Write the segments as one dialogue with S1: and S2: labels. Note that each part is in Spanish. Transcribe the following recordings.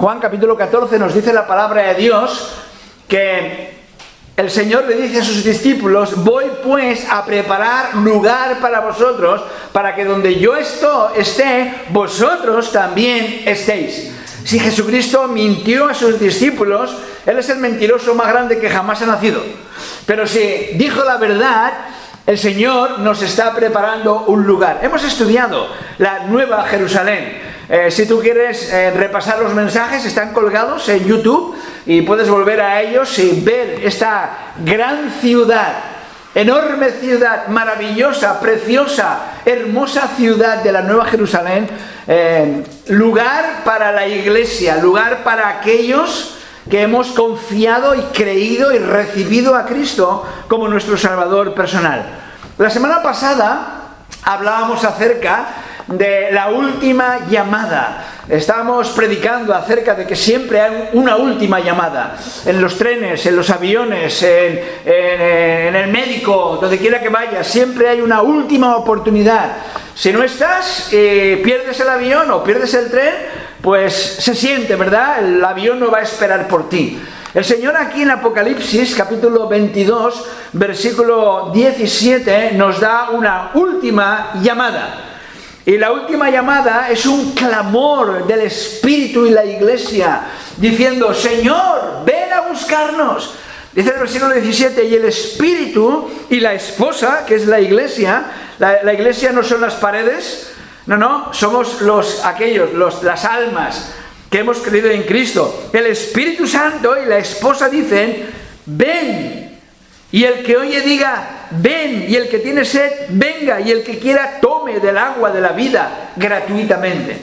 S1: Juan capítulo 14 nos dice la palabra de Dios que el Señor le dice a sus discípulos: voy pues a preparar lugar para vosotros, para que donde yo esté, vosotros también estéis. Si Jesucristo mintió a sus discípulos, Él es el mentiroso más grande que jamás ha nacido. Pero si dijo la verdad, el Señor nos está preparando un lugar. Hemos estudiado la Nueva Jerusalén. Si tú quieres repasar los mensajes, están colgados en YouTube y puedes volver a ellos y ver esta gran ciudad, enorme ciudad, maravillosa, preciosa, hermosa ciudad de la Nueva Jerusalén, lugar para la iglesia, lugar para aquellos que hemos confiado y creído y recibido a Cristo como nuestro Salvador personal. La semana pasada hablábamos acerca de la última llamada. Estábamos predicando acerca de que siempre hay una última llamada. En los trenes, en los aviones, en el médico, donde quiera que vayas, siempre hay una última oportunidad. Si no estás, pierdes el avión o pierdes el tren, pues se siente, ¿verdad? El avión no va a esperar por ti. El Señor aquí en Apocalipsis, capítulo 22, versículo 17, nos da una última llamada. Y la última llamada es un clamor del Espíritu y la Iglesia, diciendo: Señor, ven a buscarnos. Dice el versículo 17, y el Espíritu y la esposa, que es la Iglesia, la Iglesia no son las paredes, no, somos las almas que hemos creído en Cristo. El Espíritu Santo y la esposa dicen: ven. Y el que oye diga: ven. Y el que tiene sed, venga. Y el que quiera, tome del agua de la vida gratuitamente.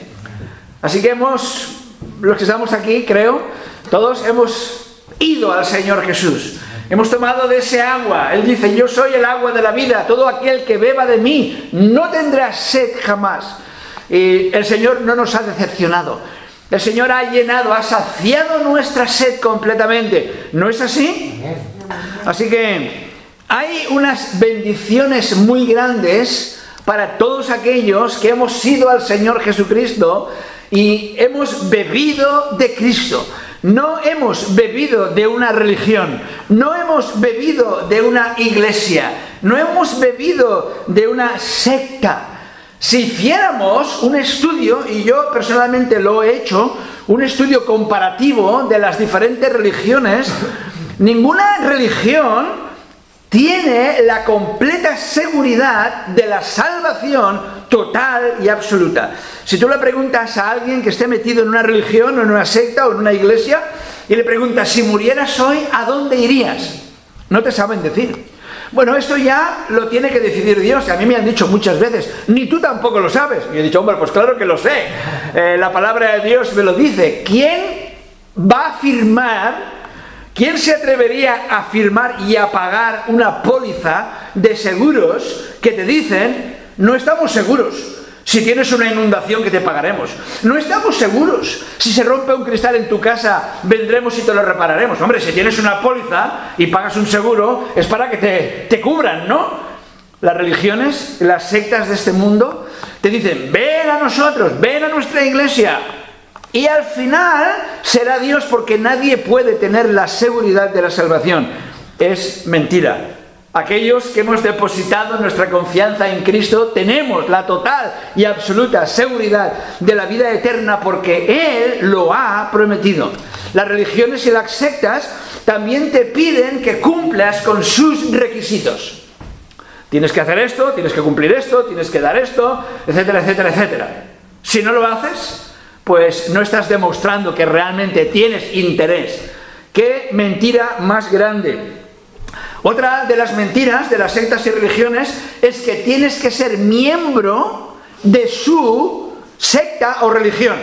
S1: Así que los que estamos aquí, creo, todos hemos ido al Señor Jesús. Hemos tomado de ese agua. Él dice: yo soy el agua de la vida. Todo aquel que beba de mí no tendrá sed jamás. Y el Señor no nos ha decepcionado. El Señor ha llenado, ha saciado nuestra sed completamente. ¿No es así? Así que hay unas bendiciones muy grandes para todos aquellos que hemos ido al Señor Jesucristo y hemos bebido de Cristo. No hemos bebido de una religión, no hemos bebido de una iglesia, no hemos bebido de una secta. Si hiciéramos un estudio, y yo personalmente lo he hecho, un estudio comparativo de las diferentes religiones, ninguna religión tiene la completa seguridad de la salvación total y absoluta. Si tú le preguntas a alguien que esté metido en una religión o en una secta o en una iglesia y le preguntas: si murieras hoy, ¿a dónde irías? No te saben decir. Bueno, esto ya lo tiene que decidir Dios. Y a mí me han dicho muchas veces: ni tú tampoco lo sabes. Y he dicho: hombre, pues claro que lo sé. La palabra de Dios me lo dice. ¿Quién va a firmar? ¿Quién se atrevería a firmar y a pagar una póliza de seguros que te dicen: no estamos seguros si tienes una inundación que te pagaremos? No estamos seguros si se rompe un cristal en tu casa, vendremos y te lo repararemos. Hombre, si tienes una póliza y pagas un seguro, es para que te cubran, ¿no? Las religiones, las sectas de este mundo te dicen: ven a nosotros, ven a nuestra iglesia. Y al final será Dios, porque nadie puede tener la seguridad de la salvación. Es mentira. Aquellos que hemos depositado nuestra confianza en Cristo tenemos la total y absoluta seguridad de la vida eterna, porque Él lo ha prometido. Las religiones y las sectas también te piden que cumplas con sus requisitos. Tienes que hacer esto, tienes que cumplir esto, tienes que dar esto, etcétera, etcétera, etcétera. Si no lo haces, pues no estás demostrando que realmente tienes interés. ¡Qué mentira más grande! Otra de las mentiras de las sectas y religiones es que tienes que ser miembro de su secta o religión.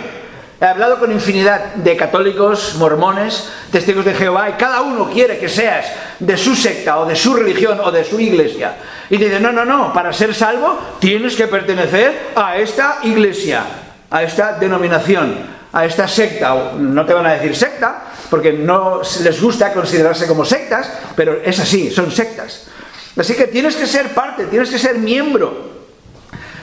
S1: He hablado con infinidad de católicos, mormones, testigos de Jehová, y cada uno quiere que seas de su secta o de su religión o de su iglesia. Y te dicen: no, para ser salvo tienes que pertenecer a esta iglesia, a esta denominación, a esta secta. No te van a decir secta, porque no les gusta considerarse como sectas, pero es así, son sectas. Así que tienes que ser parte, tienes que ser miembro.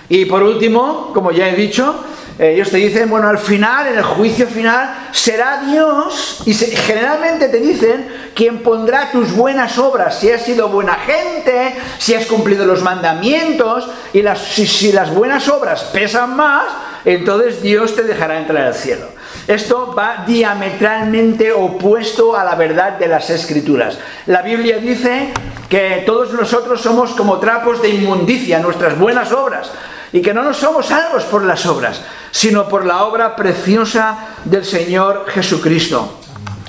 S1: Y por último, como ya he dicho, ellos te dicen, bueno, al final, en el juicio final, será Dios, y generalmente te dicen, quien pondrá tus buenas obras, si has sido buena gente, si has cumplido los mandamientos, y si las buenas obras pesan más, entonces Dios te dejará entrar al cielo. Esto va diametralmente opuesto a la verdad de las Escrituras. La Biblia dice que todos nosotros somos como trapos de inmundicia, nuestras buenas obras, y que no nos somos salvos por las obras, sino por la obra preciosa del Señor Jesucristo.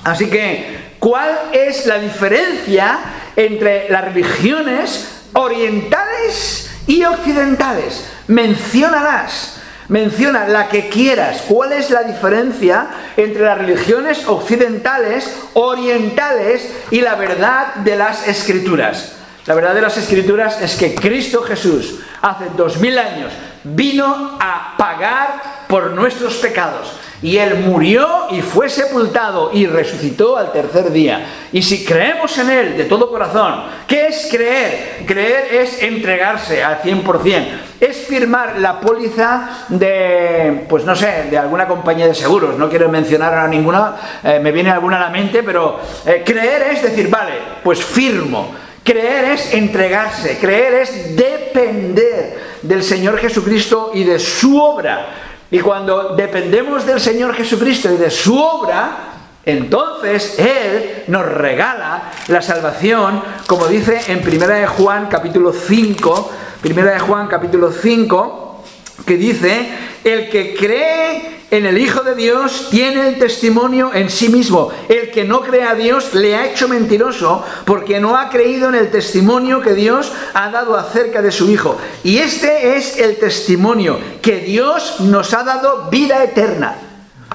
S1: Así que, ¿cuál es la diferencia entre las religiones orientales y occidentales? Menciónalas. Menciona la que quieras. ¿Cuál es la diferencia entre las religiones occidentales, orientales y la verdad de las Escrituras? La verdad de las Escrituras es que Cristo Jesús, hace 2000 años, vino a pagar por nuestros pecados. Y Él murió y fue sepultado y resucitó al tercer día. Y si creemos en Él de todo corazón, ¿qué es creer? Creer es entregarse al 100%. Es firmar la póliza de, pues no sé, de alguna compañía de seguros. No quiero mencionar a ninguna, me viene alguna a la mente, pero creer es decir, vale, pues firmo. Creer es entregarse. Creer es depender del Señor Jesucristo y de su obra. Y cuando dependemos del Señor Jesucristo y de su obra, entonces Él nos regala la salvación, como dice en 1 de Juan capítulo 5, 1 de Juan capítulo 5, que dice, el que cree en el Hijo de Dios tiene el testimonio en sí mismo. El que no cree a Dios le ha hecho mentiroso, porque no ha creído en el testimonio que Dios ha dado acerca de su Hijo. Y este es el testimonio, que Dios nos ha dado vida eterna.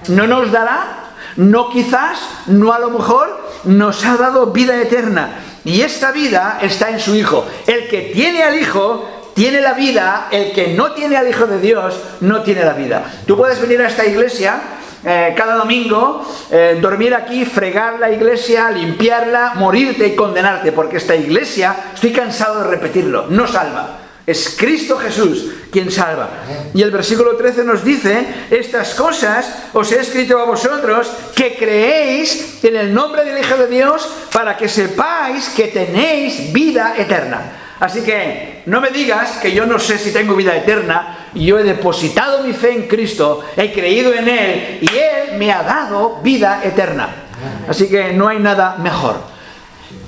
S1: No nos dará, no quizás, no a lo mejor, nos ha dado vida eterna. Y esta vida está en su Hijo. El que tiene al Hijo tiene la vida, el que no tiene al Hijo de Dios no tiene la vida. Tú puedes venir a esta iglesia cada domingo, dormir aquí, fregar la iglesia, limpiarla, morirte y condenarte, porque esta iglesia, estoy cansado de repetirlo, no salva. Es Cristo Jesús quien salva. Y el versículo 13 nos dice, estas cosas os he escrito a vosotros que creéis en el nombre del Hijo de Dios, para que sepáis que tenéis vida eterna. Así que no me digas que yo no sé si tengo vida eterna. Yo he depositado mi fe en Cristo, he creído en Él y Él me ha dado vida eterna. Así que no hay nada mejor.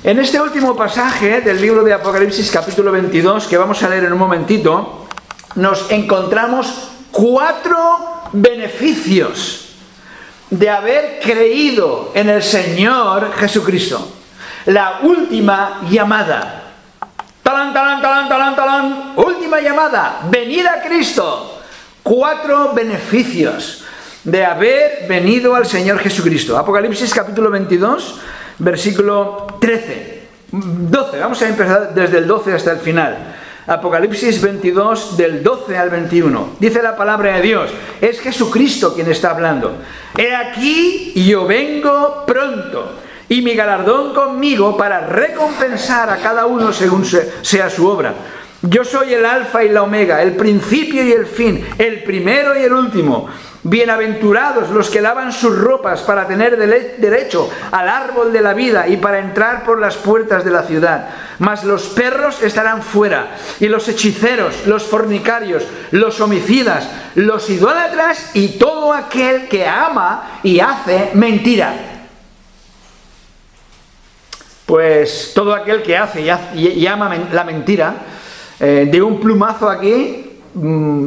S1: En este último pasaje del libro de Apocalipsis capítulo 22, que vamos a leer en un momentito, nos encontramos 4 beneficios de haber creído en el Señor Jesucristo. La última llamada. Talán, talán, talán, talán, talán. Última llamada, venid a Cristo. 4 beneficios de haber venido al Señor Jesucristo. Apocalipsis capítulo 22, versículo 12. Vamos a empezar desde el 12 hasta el final. Apocalipsis 22, del 12 al 21. Dice la palabra de Dios. Es Jesucristo quien está hablando. He aquí, yo vengo pronto, y mi galardón conmigo para recompensar a cada uno según sea su obra. Yo soy el alfa y la omega, el principio y el fin, el primero y el último. Bienaventurados los que lavan sus ropas para tener derecho al árbol de la vida y para entrar por las puertas de la ciudad. Mas los perros estarán fuera, y los hechiceros, los fornicarios, los homicidas, los idólatras y todo aquel que ama y hace mentira. Pues todo aquel que hace y ama la mentira, de un plumazo aquí,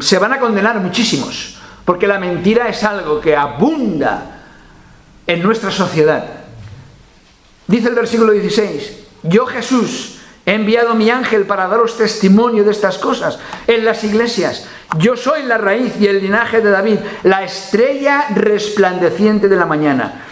S1: se van a condenar muchísimos, porque la mentira es algo que abunda en nuestra sociedad. Dice el versículo 16, yo Jesús he enviado mi ángel para daros testimonio de estas cosas en las iglesias. Yo soy la raíz y el linaje de David, la estrella resplandeciente de la mañana.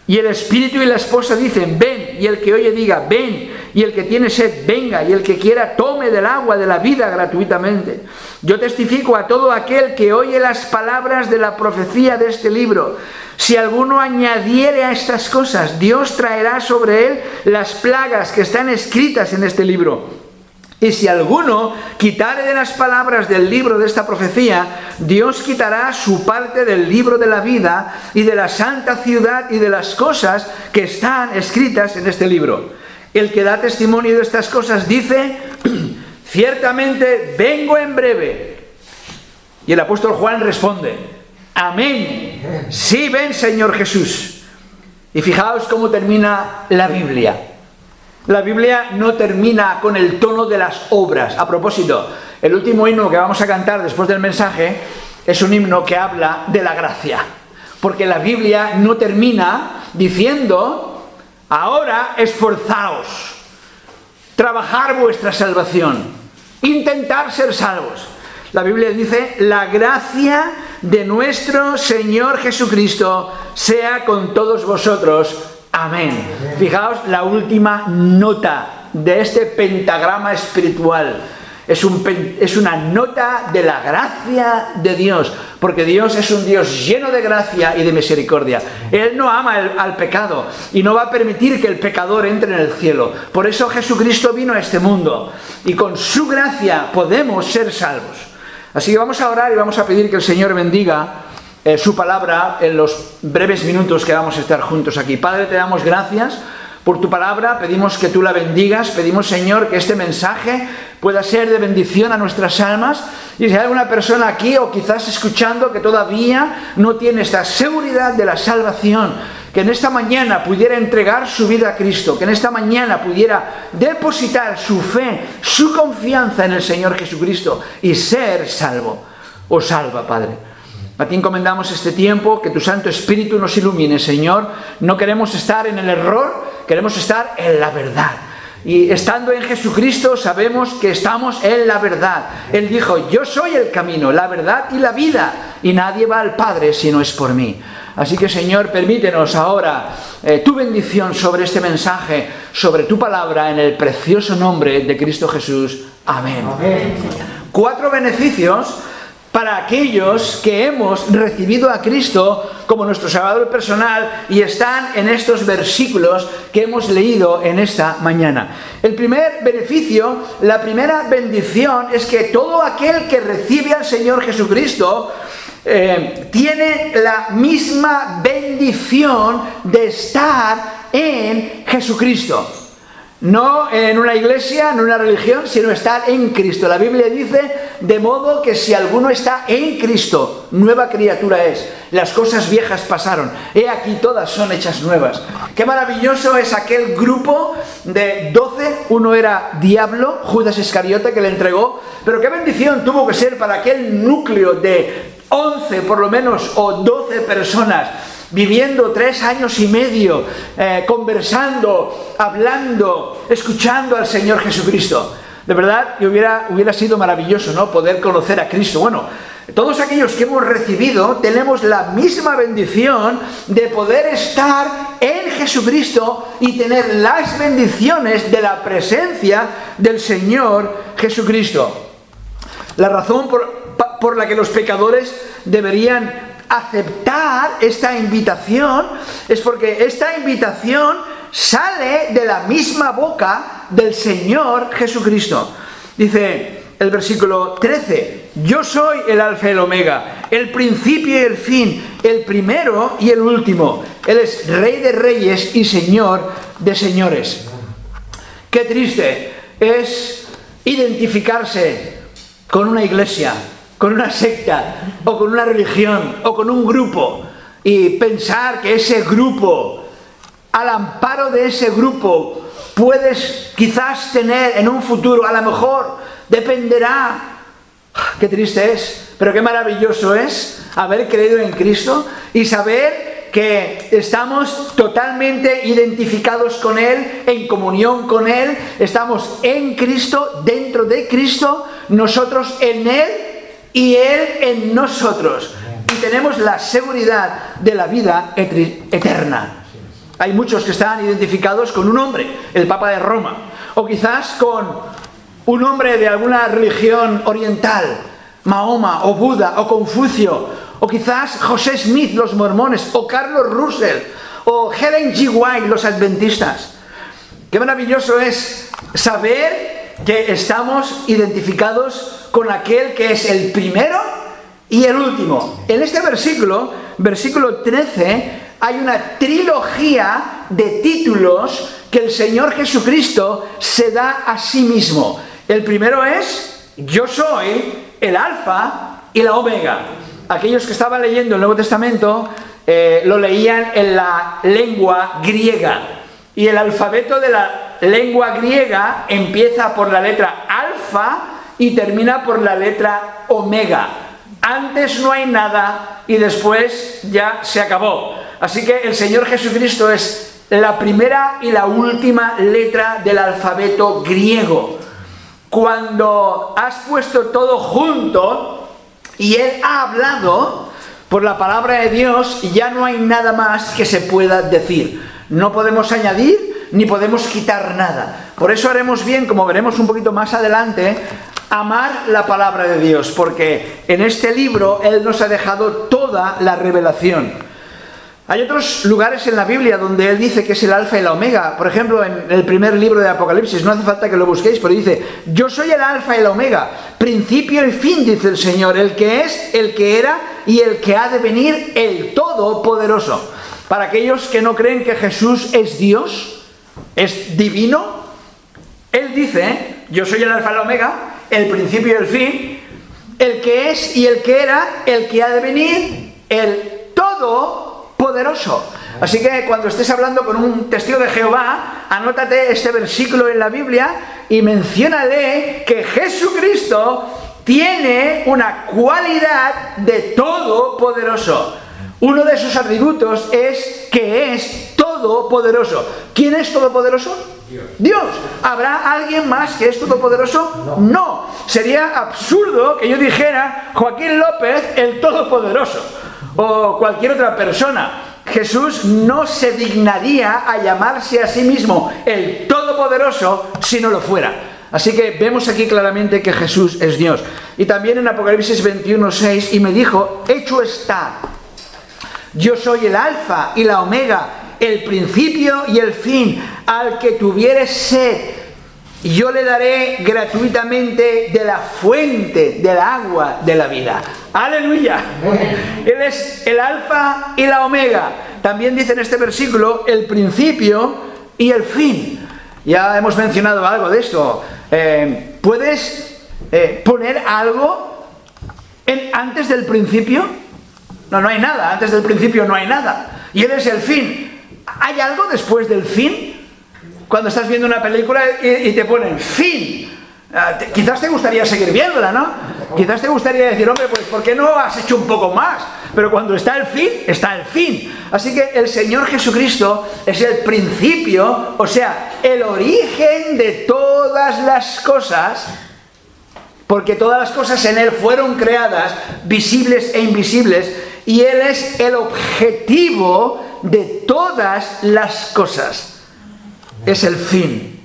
S1: Y el espíritu y la esposa dicen, ven, y el que oye diga, ven, y el que tiene sed, venga, y el que quiera tome del agua de la vida gratuitamente. Yo testifico a todo aquel que oye las palabras de la profecía de este libro. Si alguno añadiere a estas cosas, Dios traerá sobre él las plagas que están escritas en este libro. Y si alguno quitare de las palabras del libro de esta profecía, Dios quitará su parte del libro de la vida y de la santa ciudad y de las cosas que están escritas en este libro. El que da testimonio de estas cosas dice: ciertamente vengo en breve. Y el apóstol Juan responde: amén. Sí, ven, Señor Jesús. Y fijaos cómo termina la Biblia. La Biblia no termina con el tono de las obras. A propósito, el último himno que vamos a cantar después del mensaje es un himno que habla de la gracia. Porque la Biblia no termina diciendo: ahora esforzaos, trabajar vuestra salvación, intentar ser salvos. La Biblia dice: la gracia de nuestro Señor Jesucristo sea con todos vosotros. Amén. Fijaos la última nota de este pentagrama espiritual. Es una nota de la gracia de Dios, porque Dios es un Dios lleno de gracia y de misericordia. Él no ama al pecado y no va a permitir que el pecador entre en el cielo. Por eso Jesucristo vino a este mundo y con su gracia podemos ser salvos. Así que vamos a orar y vamos a pedir que el Señor bendiga su palabra en los breves minutos que vamos a estar juntos aquí. Padre, te damos gracias por tu palabra, pedimos que tú la bendigas, pedimos, Señor, que este mensaje pueda ser de bendición a nuestras almas. Y si hay alguna persona aquí o quizás escuchando que todavía no tiene esta seguridad de la salvación, que en esta mañana pudiera entregar su vida a Cristo, que en esta mañana pudiera depositar su fe, su confianza en el Señor Jesucristo y ser salvo o salva, Padre. A ti encomendamos este tiempo, que tu Santo Espíritu nos ilumine, Señor. No queremos estar en el error, queremos estar en la verdad. Y estando en Jesucristo sabemos que estamos en la verdad. Él dijo: yo soy el camino, la verdad y la vida, y nadie va al Padre si no es por mí. Así que, Señor, permítenos ahora tu bendición sobre este mensaje, sobre tu palabra, en el precioso nombre de Cristo Jesús. Amén. Amén. 4 beneficios para aquellos que hemos recibido a Cristo como nuestro Salvador personal y están en estos versículos que hemos leído en esta mañana. El primer beneficio, la primera bendición, es que todo aquel que recibe al Señor Jesucristo tiene la misma bendición de estar en Jesucristo. No en una iglesia, no en una religión, sino estar en Cristo. La Biblia dice: de modo que si alguno está en Cristo, nueva criatura es. Las cosas viejas pasaron, he aquí todas son hechas nuevas. Qué maravilloso es aquel grupo de 12. Uno era Diablo, Judas Iscariote, que le entregó. Pero qué bendición tuvo que ser para aquel núcleo de 11 por lo menos, o 12 personas, viviendo 3 años y medio, conversando, hablando, escuchando al Señor Jesucristo. De verdad que hubiera sido maravilloso, ¿no?, poder conocer a Cristo. Bueno, todos aquellos que hemos recibido tenemos la misma bendición de poder estar en Jesucristo y tener las bendiciones de la presencia del Señor Jesucristo. La razón por la que los pecadores deberían aceptar esta invitación es porque esta invitación sale de la misma boca del Señor Jesucristo. Dice el versículo 13: yo soy el alfa y el omega, el principio y el fin, el primero y el último. Él es Rey de reyes y Señor de señores. Qué triste es identificarse con una iglesia, con una secta, o con una religión, o con un grupo, y pensar que ese grupo, al amparo de ese grupo, puedes quizás tener en un futuro, a lo mejor, dependerá. Qué triste es, pero qué maravilloso es haber creído en Cristo y saber que estamos totalmente identificados con Él, en comunión con Él, estamos en Cristo, dentro de Cristo, nosotros en Él y Él en nosotros. Y tenemos la seguridad de la vida eterna. Hay muchos que están identificados con un hombre, el Papa de Roma, o quizás con un hombre de alguna religión oriental, Mahoma, o Buda, o Confucio, o quizás José Smith, los mormones, o Carlos Russell, o Helen G. White, los adventistas. Qué maravilloso es saber que estamos identificados con aquel que es el primero y el último. En este versículo, versículo 13, hay una trilogía de títulos que el Señor Jesucristo se da a sí mismo. El primero es: yo soy el Alfa y la Omega. Aquellos que estaban leyendo el Nuevo Testamento lo leían en la lengua griega. Y el alfabeto de la lengua griega empieza por la letra alfa y termina por la letra omega. Antes no hay nada y después ya se acabó. Así que el Señor Jesucristo es la primera y la última letra del alfabeto griego. Cuando has puesto todo junto y Él ha hablado por la palabra de Dios, ya no hay nada más que se pueda decir. No podemos añadir ni podemos quitar nada. Por eso haremos bien, como veremos un poquito más adelante, amar la palabra de Dios, porque en este libro Él nos ha dejado toda la revelación. Hay otros lugares en la Biblia donde Él dice que es el alfa y la omega. Por ejemplo, en el primer libro de Apocalipsis, no hace falta que lo busquéis, pero dice: yo soy el alfa y la omega, principio y fin, dice el Señor, el que es, el que era y el que ha de venir, el Todopoderoso. Para aquellos que no creen que Jesús es Dios, es divino, Él dice: yo soy el alfa y la omega, el principio y el fin, el que es y el que era, el que ha de venir, el Todopoderoso. Así que cuando estés hablando con un testigo de Jehová, anótate este versículo en la Biblia y menciónale que Jesucristo tiene una cualidad de todopoderoso. Uno de sus atributos es que es todopoderoso. ¿Quién es todopoderoso? Dios. ¿Habrá alguien más que es todopoderoso? No. Sería absurdo que yo dijera Joaquín López el todopoderoso o cualquier otra persona. Jesús no se dignaría a llamarse a sí mismo el todopoderoso si no lo fuera. Así que vemos aquí claramente que Jesús es Dios. Y también en Apocalipsis 21:6, y me dijo: hecho está. Yo soy el alfa y la omega, el principio y el fin. Al que tuviere sed, yo le daré gratuitamente de la fuente del agua de la vida. ¡Aleluya! Él es el alfa y la omega. También dice en este versículo el principio y el fin. Ya hemos mencionado algo de esto. ¿Puedes poner algo antes del principio? No hay nada. Antes del principio no hay nada. Y Él es el fin. ¿Hay algo después del fin? Cuando estás viendo una película y te ponen fin. Quizás te gustaría seguir viéndola, ¿no? Quizás te gustaría decir: hombre, pues ¿por qué no has hecho un poco más? Pero cuando está el fin, está el fin. Así que el Señor Jesucristo es el principio, o sea, el origen de todas las cosas, porque todas las cosas en Él fueron creadas, visibles e invisibles, y Él es el objetivo de todas las cosas. Es el fin.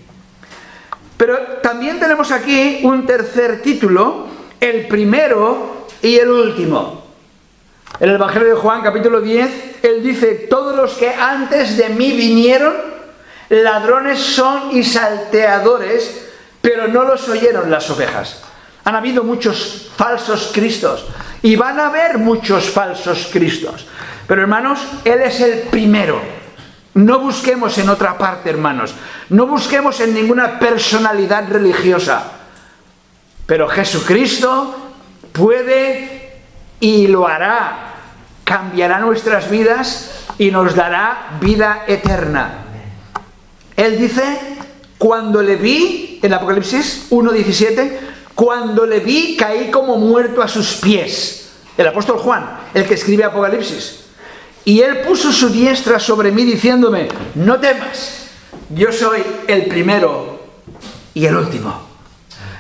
S1: Pero también tenemos aquí un tercer título, el primero y el último. En el Evangelio de Juan, capítulo 10, Él dice: todos los que antes de mí vinieron, ladrones son y salteadores, pero no los oyeron las ovejas. Han habido muchos falsos cristos y van a haber muchos falsos cristos. Pero hermanos, Él es el primero. No busquemos en otra parte, hermanos. No busquemos en ninguna personalidad religiosa. Pero Jesucristo puede y lo hará. Cambiará nuestras vidas y nos dará vida eterna. Él dice: cuando le vi, en Apocalipsis 1:17, cuando le vi caí como muerto a sus pies. El apóstol Juan, el que escribe Apocalipsis. Y Él puso su diestra sobre mí diciéndome: no temas, yo soy el primero y el último.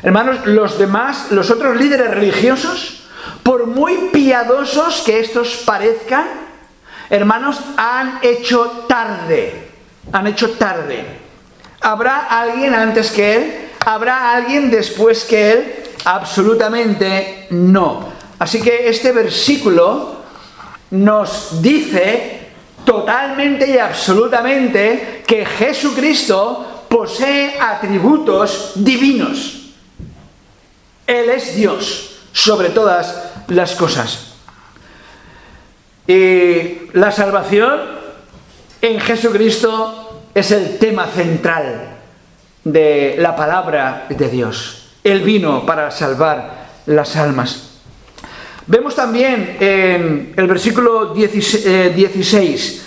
S1: Hermanos, los otros líderes religiosos, por muy piadosos que estos parezcan, hermanos, han hecho tarde. ¿Habrá alguien antes que Él? ¿Habrá alguien después que Él? Absolutamente no. Así que este versículo nos dice totalmente y absolutamente que Jesucristo posee atributos divinos. Él es Dios sobre todas las cosas. Y la salvación en Jesucristo es el tema central de la palabra de Dios. Él vino para salvar las almas. Vemos también en el versículo 16,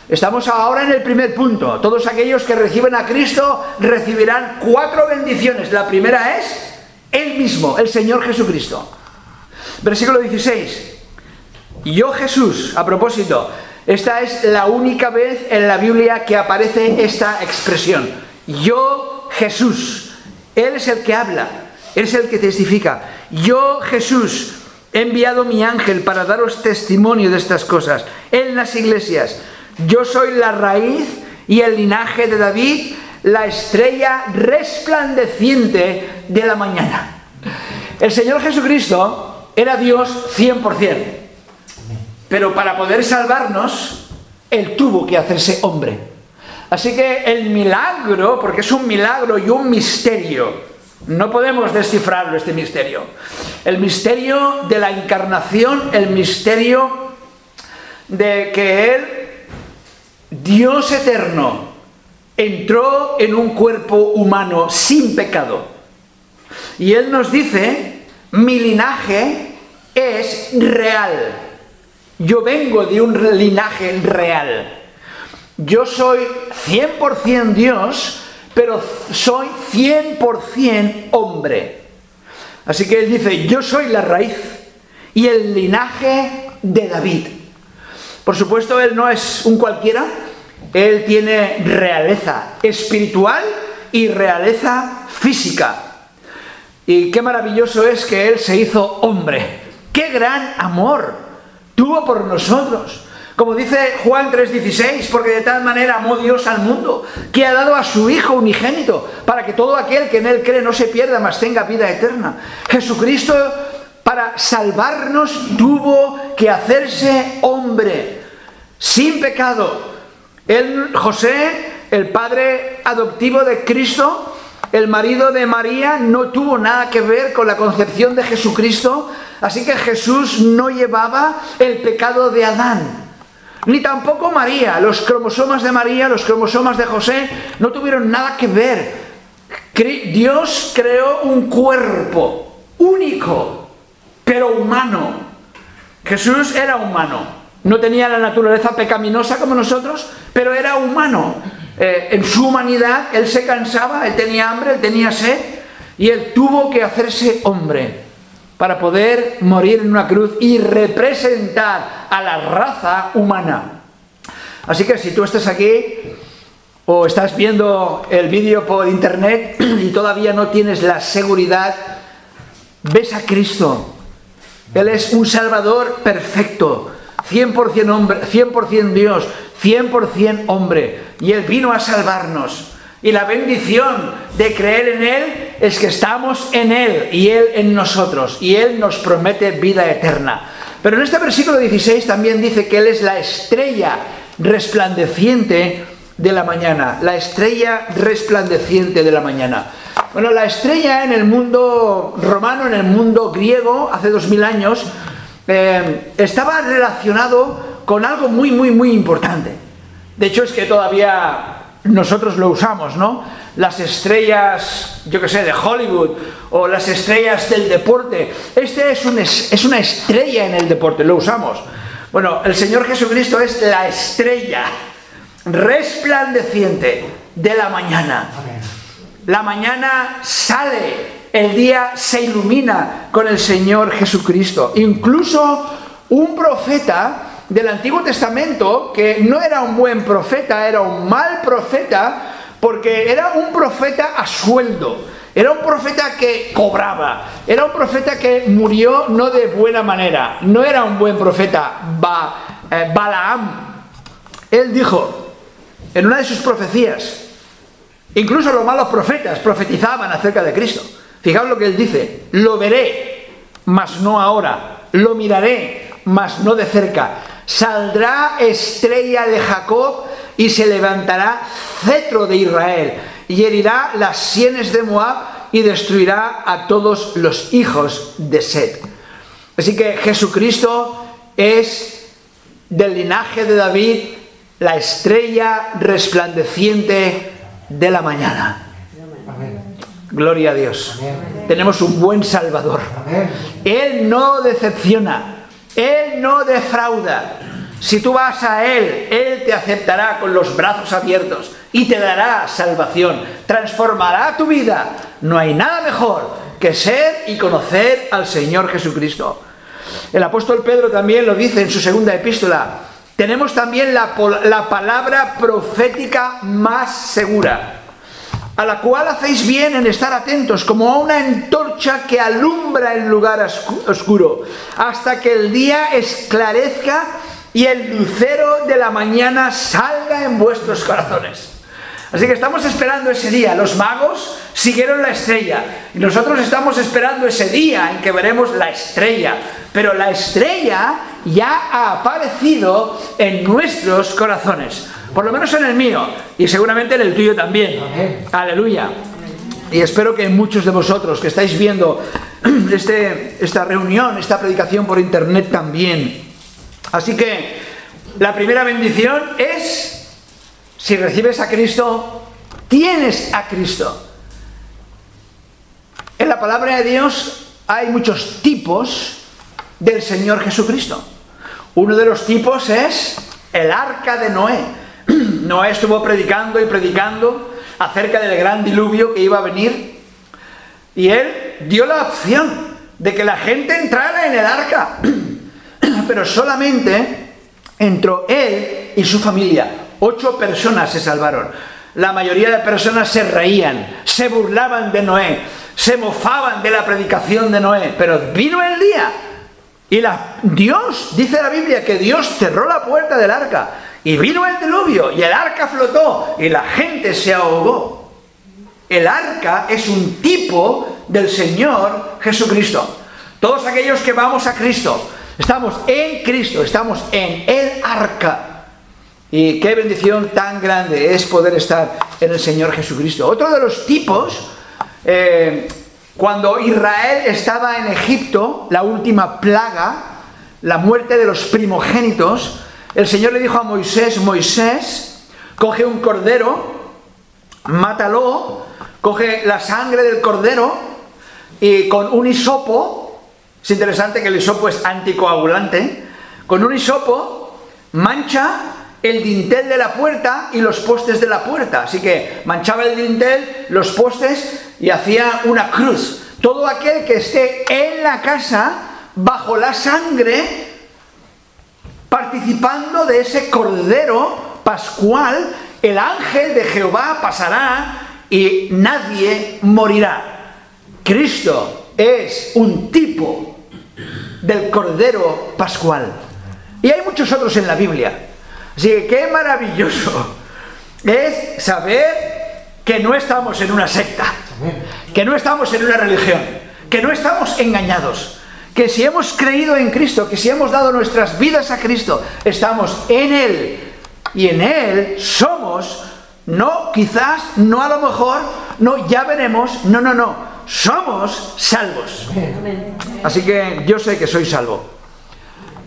S1: estamos ahora en el primer punto. Todos aquellos que reciben a Cristo recibirán 4 bendiciones. La primera es Él mismo, el Señor Jesucristo. Versículo 16. Yo Jesús, a propósito, esta es la única vez en la Biblia que aparece esta expresión. Yo Jesús. Él es el que habla, Él es el que testifica. Yo Jesús he enviado mi ángel para daros testimonio de estas cosas en las iglesias. Yo soy la raíz y el linaje de David, la estrella resplandeciente de la mañana. El Señor Jesucristo era Dios 100%, pero para poder salvarnos, Él tuvo que hacerse hombre. Así que el milagro, porque es un milagro y un misterio, no podemos descifrarlo este misterio. El misterio de la encarnación, el misterio de que Él, Dios eterno, entró en un cuerpo humano sin pecado. Y Él nos dice, mi linaje es real. Yo vengo de un linaje real. Yo soy 100% Dios, pero soy 100% hombre. Así que Él dice, yo soy la raíz y el linaje de David. Por supuesto, Él no es un cualquiera. Él tiene realeza espiritual y realeza física. Y qué maravilloso es que Él se hizo hombre. ¡Qué gran amor tuvo por nosotros! Como dice Juan 3:16, porque de tal manera amó Dios al mundo, que ha dado a su Hijo unigénito, para que todo aquel que en Él cree no se pierda, mas tenga vida eterna. Jesucristo, para salvarnos, tuvo que hacerse hombre, sin pecado. José, el padre adoptivo de Cristo, el marido de María, no tuvo nada que ver con la concepción de Jesucristo, así que Jesús no llevaba el pecado de Adán. Ni tampoco María. Los cromosomas de María, los cromosomas de José, no tuvieron nada que ver. Dios creó un cuerpo único, pero humano. Jesús era humano. No tenía la naturaleza pecaminosa como nosotros, pero era humano. En su humanidad, Él se cansaba, Él tenía hambre, Él tenía sed, y Él tuvo que hacerse hombre para poder morir en una cruz y representar a la raza humana. Así que si tú estás aquí o estás viendo el vídeo por internet y todavía no tienes la seguridad, ves a Cristo. Él es un Salvador perfecto, 100% hombre, 100% Dios, 100% hombre, y Él vino a salvarnos. Y la bendición de creer en Él es que estamos en Él y Él en nosotros, y Él nos promete vida eterna. Pero en este versículo 16 también dice que Él es la estrella resplandeciente de la mañana. La estrella resplandeciente de la mañana. Bueno, la estrella en el mundo romano, en el mundo griego, hace 2000 años, estaba relacionado con algo muy, muy, muy importante. De hecho, es que todavía nosotros lo usamos, ¿no? Las estrellas, yo que sé, de Hollywood, o las estrellas del deporte. Este es una estrella en el deporte, lo usamos. Bueno, el Señor Jesucristo es la estrella resplandeciente de la mañana. La mañana sale, el día se ilumina con el Señor Jesucristo. Incluso un profeta del Antiguo Testamento, que no era un buen profeta, era un mal profeta, porque era un profeta a sueldo, era un profeta que cobraba, era un profeta que murió no de buena manera, no era un buen profeta. Balaam, él dijo en una de sus profecías, incluso los malos profetas profetizaban acerca de Cristo. Fijaos lo que él dice: lo veré, mas no ahora, lo miraré, mas no de cerca. Saldrá estrella de Jacob y se levantará cetro de Israel, y herirá las sienes de Moab y destruirá a todos los hijos de Set. Así que Jesucristo es del linaje de David, la estrella resplandeciente de la mañana. Gloria a Dios. Tenemos un buen Salvador. Él no decepciona, Él no defrauda. Si tú vas a Él, Él te aceptará con los brazos abiertos y te dará salvación, transformará tu vida. No hay nada mejor que ser y conocer al Señor Jesucristo. El apóstol Pedro también lo dice en su segunda epístola. Tenemos también la palabra profética más segura, a la cual hacéis bien en estar atentos, como a una antorcha que alumbra el lugar oscuro, hasta que el día esclarezca y el lucero de la mañana salga en vuestros corazones. Así que estamos esperando ese día. Los magos siguieron la estrella y nosotros estamos esperando ese día en que veremos la estrella. Pero la estrella ya ha aparecido en nuestros corazones, por lo menos en el mío y seguramente en el tuyo también. Amén. Aleluya. Y espero que muchos de vosotros que estáis viendo esta reunión, esta predicación por internet también. Así que la primera bendición es: si recibes a Cristo, tienes a Cristo. En la palabra de Dios hay muchos tipos del Señor Jesucristo. Uno de los tipos es el arca de Noé. Noé estuvo predicando y predicando acerca del gran diluvio que iba a venir, y él dio la opción de que la gente entrara en el arca, pero solamente entró él y su familia. 8 personas se salvaron. La mayoría de personas se reían, se burlaban de Noé, se mofaban de la predicación de Noé, pero vino el día y Dios, dice la Biblia, que Dios cerró la puerta del arca y vino el diluvio y el arca flotó y la gente se ahogó. El arca es un tipo del Señor Jesucristo. Todos aquellos que vamos a Cristo, estamos en Cristo, estamos en el arca. Y qué bendición tan grande es poder estar en el Señor Jesucristo. Otro de los tipos, cuando Israel estaba en Egipto, la última plaga, la muerte de los primogénitos, el Señor le dijo a Moisés: Moisés, coge un cordero, mátalo, coge la sangre del cordero y con un hisopo, es interesante que el hisopo es anticoagulante, con un hisopo mancha el dintel de la puerta y los postes de la puerta. Así que manchaba el dintel, los postes y hacía una cruz. Todo aquel que esté en la casa bajo la sangre, participando de ese cordero pascual, el ángel de Jehová pasará y nadie morirá. Cristo es un tipo del cordero pascual. Y hay muchos otros en la Biblia. Así que qué maravilloso es saber que no estamos en una secta, que no estamos en una religión, que no estamos engañados, que si hemos creído en Cristo, que si hemos dado nuestras vidas a Cristo, estamos en Él, y en Él somos, no quizás, no a lo mejor, no ya veremos, no, somos salvos. Así que yo sé que soy salvo.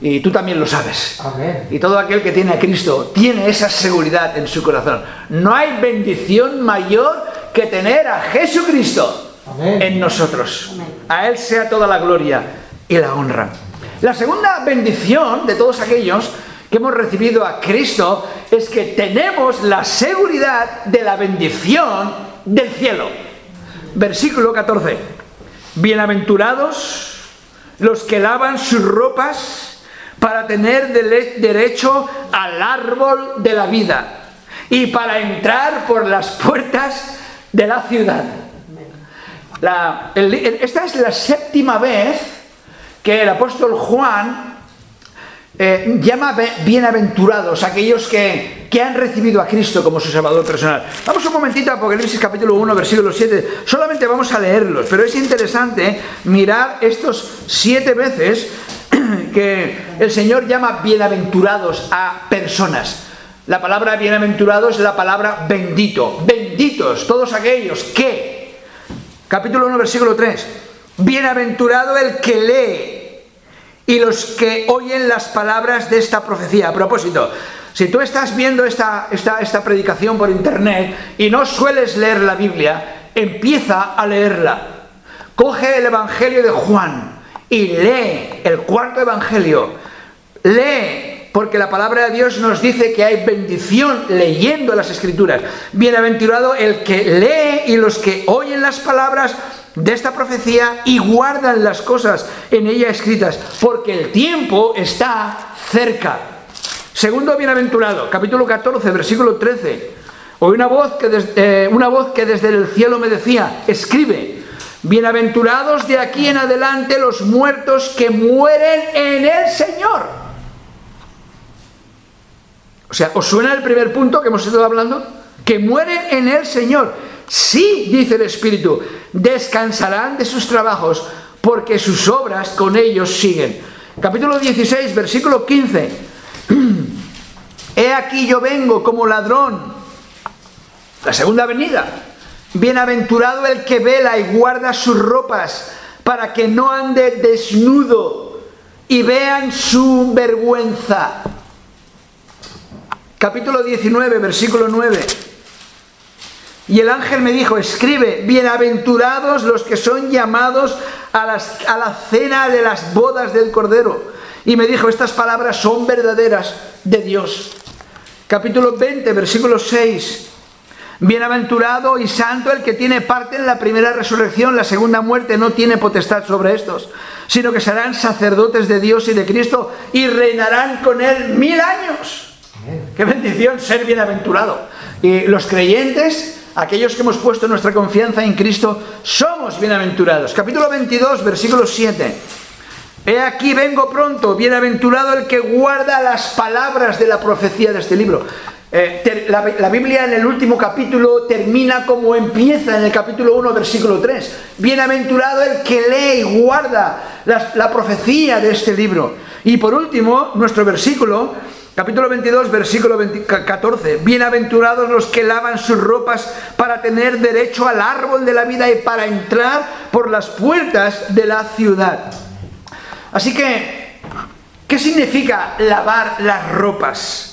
S1: Y tú también lo sabes. Amén. Y todo aquel que tiene a Cristo tiene esa seguridad en su corazón. No hay bendición mayor que tener a Jesucristo. Amén. En nosotros. Amén. A Él sea toda la gloria y la honra. La segunda bendición de todos aquellos que hemos recibido a Cristo es que tenemos la seguridad de la bendición del cielo. Versículo 14. Bienaventurados los que lavan sus ropas para tener derecho al árbol de la vida y para entrar por las puertas de la ciudad. Esta es la 7ª vez que el apóstol Juan llama bienaventurados a aquellos que han recibido a Cristo como su Salvador personal. Vamos un momentito a Apocalipsis capítulo 1, versículo 7. Solamente vamos a leerlos, pero es interesante mirar estos 7 veces que el Señor llama bienaventurados a personas. La palabra bienaventurado es la palabra bendito. Benditos todos aquellos que, capítulo 1, versículo 3, bienaventurado el que lee y los que oyen las palabras de esta profecía. A propósito, si tú estás viendo esta predicación por internet y no sueles leer la Biblia, empieza a leerla. Coge el Evangelio de Juan y lee el cuarto Evangelio. Lee, porque la palabra de Dios nos dice que hay bendición leyendo las Escrituras. Bienaventurado el que lee y los que oyen las palabras de esta profecía y guardan las cosas en ella escritas, porque el tiempo está cerca. Segundo bienaventurado, capítulo 14, versículo 13. Oí una voz que desde el cielo me decía: escribe, bienaventurados de aquí en adelante los muertos que mueren en el Señor. O sea, ¿os suena el primer punto que hemos estado hablando? Que mueren en el Señor. Sí, dice el Espíritu, descansarán de sus trabajos, porque sus obras con ellos siguen. Capítulo 16, versículo 15. He aquí yo vengo como ladrón. La segunda venida. Bienaventurado el que vela y guarda sus ropas, para que no ande desnudo y vean su vergüenza. Capítulo 19, versículo 9. Y el ángel me dijo: escribe, bienaventurados los que son llamados a la cena de las bodas del Cordero. Y me dijo: estas palabras son verdaderas de Dios. Capítulo 20, versículo 6. Bienaventurado y santo el que tiene parte en la primera resurrección. La segunda muerte no tiene potestad sobre estos, sino que serán sacerdotes de Dios y de Cristo y reinarán con él 1000 años. ¡Qué bendición ser bienaventurado! Y los creyentes, aquellos que hemos puesto nuestra confianza en Cristo, somos bienaventurados. Capítulo 22, versículo 7. He aquí vengo pronto, bienaventurado el que guarda las palabras de la profecía de este libro. La Biblia en el último capítulo termina como empieza en el capítulo 1, versículo 3. Bienaventurado el que lee y guarda la profecía de este libro. Y por último, nuestro versículo, capítulo 22, versículo 14. Bienaventurados los que lavan sus ropas para tener derecho al árbol de la vida y para entrar por las puertas de la ciudad. Así que, ¿qué significa lavar las ropas?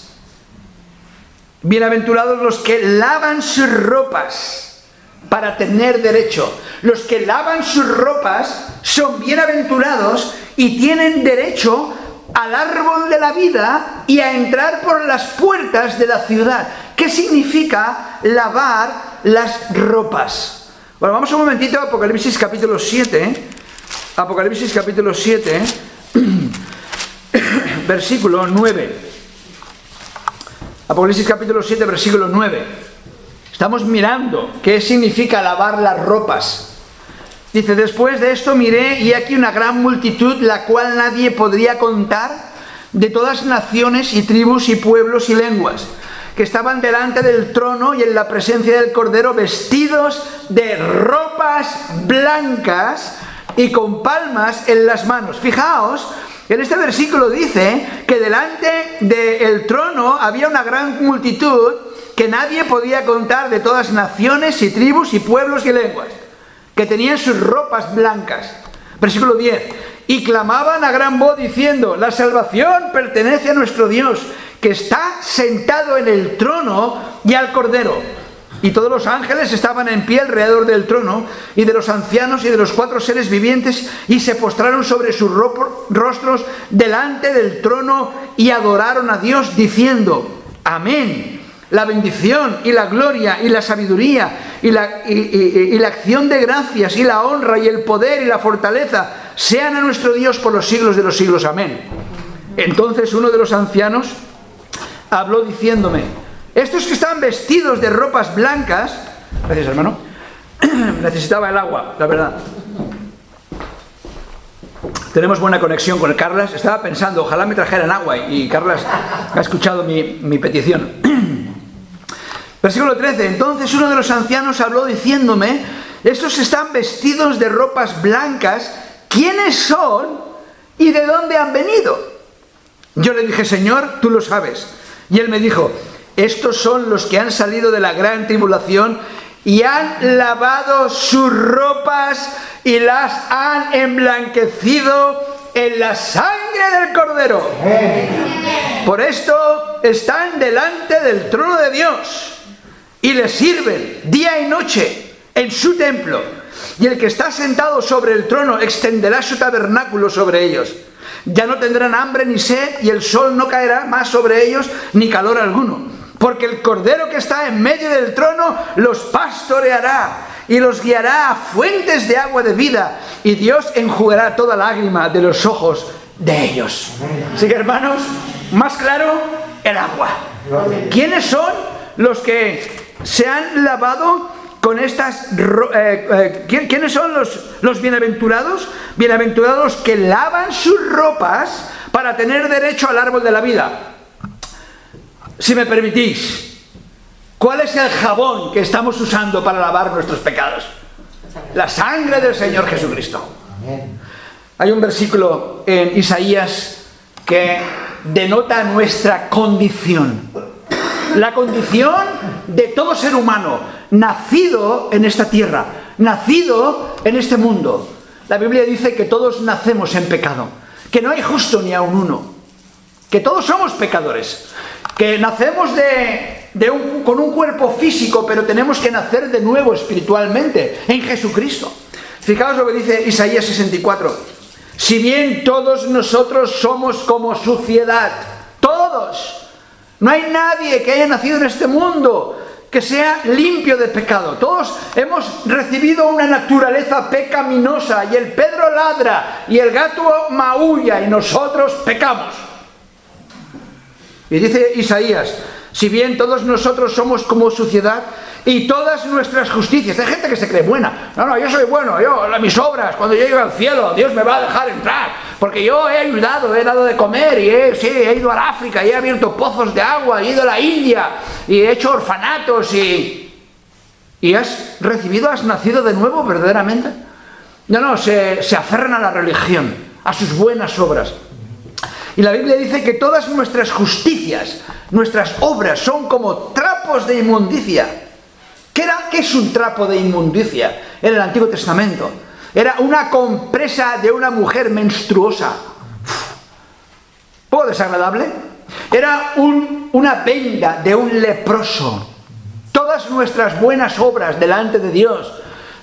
S1: Bienaventurados los que lavan sus ropas para tener derecho. Los que lavan sus ropas son bienaventurados y tienen derecho al árbol de la vida y a entrar por las puertas de la ciudad. ¿Qué significa lavar las ropas? Bueno, vamos un momentito a Apocalipsis capítulo 7. Apocalipsis capítulo 7, versículo 9. Apocalipsis capítulo 7, versículo 9. Estamos mirando qué significa lavar las ropas. Dice: después de esto miré y aquí una gran multitud, la cual nadie podría contar, de todas naciones y tribus y pueblos y lenguas, que estaban delante del trono y en la presencia del Cordero, vestidos de ropas blancas y con palmas en las manos. Fijaos, en este versículo dice que delante del trono había una gran multitud que nadie podía contar, de todas naciones y tribus y pueblos y lenguas, que tenían sus ropas blancas. Versículo 10. Y clamaban a gran voz diciendo: la salvación pertenece a nuestro Dios, que está sentado en el trono y al Cordero. Y todos los ángeles estaban en pie alrededor del trono y de los ancianos y de los 4 seres vivientes, y se postraron sobre sus rostros delante del trono y adoraron a Dios diciendo: amén. La bendición y la gloria y la sabiduría y la acción de gracias y la honra y el poder y la fortaleza sean a nuestro Dios por los siglos de los siglos. Amén. Entonces uno de los ancianos habló diciéndome: estos que están vestidos de ropas blancas... Gracias, hermano. Necesitaba el agua, la verdad. Tenemos buena conexión con Carlas. Estaba pensando, ojalá me trajeran agua, y Carlas ha escuchado mi petición. Versículo 13. Entonces uno de los ancianos habló diciéndome: estos están vestidos de ropas blancas, ¿quiénes son y de dónde han venido? Yo le dije: Señor, tú lo sabes. Y él me dijo: Estos son los que han salido de la gran tribulación y han lavado sus ropas y las han emblanquecido en la sangre del Cordero. Por esto están delante del trono de Dios y le sirven día y noche en su templo. Y el que está sentado sobre el trono extenderá su tabernáculo sobre ellos. Ya no tendrán hambre ni sed, y el sol no caerá más sobre ellos, ni calor alguno. Porque el Cordero que está en medio del trono los pastoreará y los guiará a fuentes de agua de vida, y Dios enjugará toda lágrima de los ojos de ellos. Así que, hermanos, más claro, el agua. ¿Quiénes son los que se han lavado con estas... ¿Quiénes son los bienaventurados? Bienaventurados que lavan sus ropas para tener derecho al árbol de la vida. Si me permitís, ¿cuál es el jabón que estamos usando para lavar nuestros pecados? La sangre del Señor Jesucristo. Hay un versículo en Isaías que denota nuestra condición. La condición de todo ser humano, nacido en esta tierra, nacido en este mundo. La Biblia dice que todos nacemos en pecado, que no hay justo ni aun uno, que todos somos pecadores, que nacemos con un cuerpo físico, pero tenemos que nacer de nuevo espiritualmente, en Jesucristo. Fijaos lo que dice Isaías 64. Si bien todos nosotros somos como suciedad, todos, no hay nadie que haya nacido en este mundo que sea limpio de pecado. Todos hemos recibido una naturaleza pecaminosa, y el Pedro ladra y el gato maulla y nosotros pecamos. Y dice Isaías, si bien todos nosotros somos como suciedad y todas nuestras justicias, hay gente que se cree buena, no, yo soy bueno, mis obras, cuando yo llegue al cielo, Dios me va a dejar entrar, porque yo he ayudado, he dado de comer, y he ido al África, y he abierto pozos de agua, y he ido a la India, y he hecho orfanatos, y has nacido de nuevo verdaderamente. No, se aferran a la religión, a sus buenas obras. Y la Biblia dice que todas nuestras justicias, nuestras obras, son como trapos de inmundicia. ¿Qué es un trapo de inmundicia en el Antiguo Testamento? Era una compresa de una mujer menstruosa. ¿Poco desagradable? Era una venda de un leproso. Todas nuestras buenas obras delante de Dios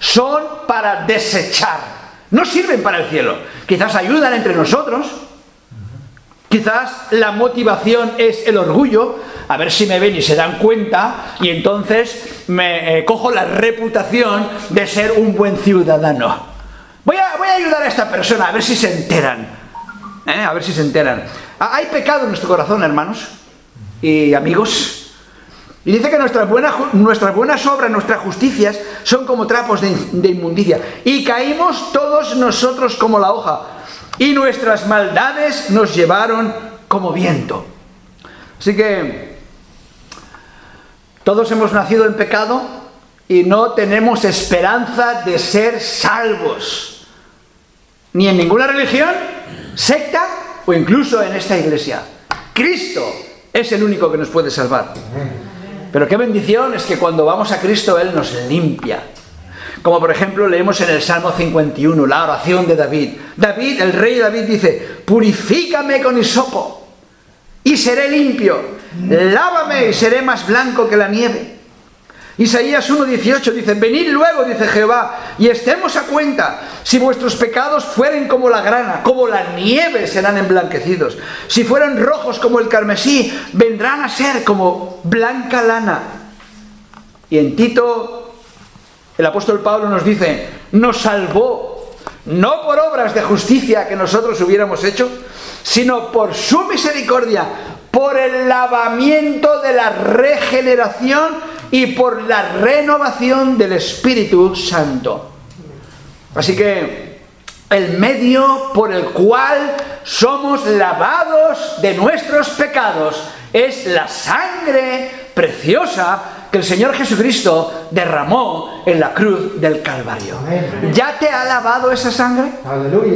S1: son para desechar. No sirven para el cielo. Quizás ayudan entre nosotros. Quizás la motivación es el orgullo, a ver si me ven y se dan cuenta, y entonces me cojo la reputación de ser un buen ciudadano. Voy a ayudar a esta persona, a ver si se enteran. A ver si se enteran. Hay pecado en nuestro corazón, hermanos y amigos. Y dice que nuestras buenas obras, nuestras justicias, son como trapos de inmundicia. Y caímos todos nosotros como la hoja, y nuestras maldades nos llevaron como viento. Así que todos hemos nacido en pecado y no tenemos esperanza de ser salvos, ni en ninguna religión, secta o incluso en esta iglesia. Cristo es el único que nos puede salvar. Pero qué bendición es que cuando vamos a Cristo, Él nos limpia. Como por ejemplo leemos en el Salmo 51, la oración de David. El rey David dice, purifícame con hisopo y seré limpio, lávame y seré más blanco que la nieve. Isaías 1:18 dice, venid luego, dice Jehová, y estemos a cuenta. Si vuestros pecados fueren como la grana, como la nieve serán emblanquecidos. Si fueran rojos como el carmesí, vendrán a ser como blanca lana. Y en Tito, el apóstol Pablo nos dice, nos salvó, no por obras de justicia que nosotros hubiéramos hecho, sino por su misericordia, por el lavamiento de la regeneración y por la renovación del Espíritu Santo. Así que el medio por el cual somos lavados de nuestros pecados es la sangre preciosa que el Señor Jesucristo derramó en la cruz del Calvario. ¿Ya te ha lavado esa sangre?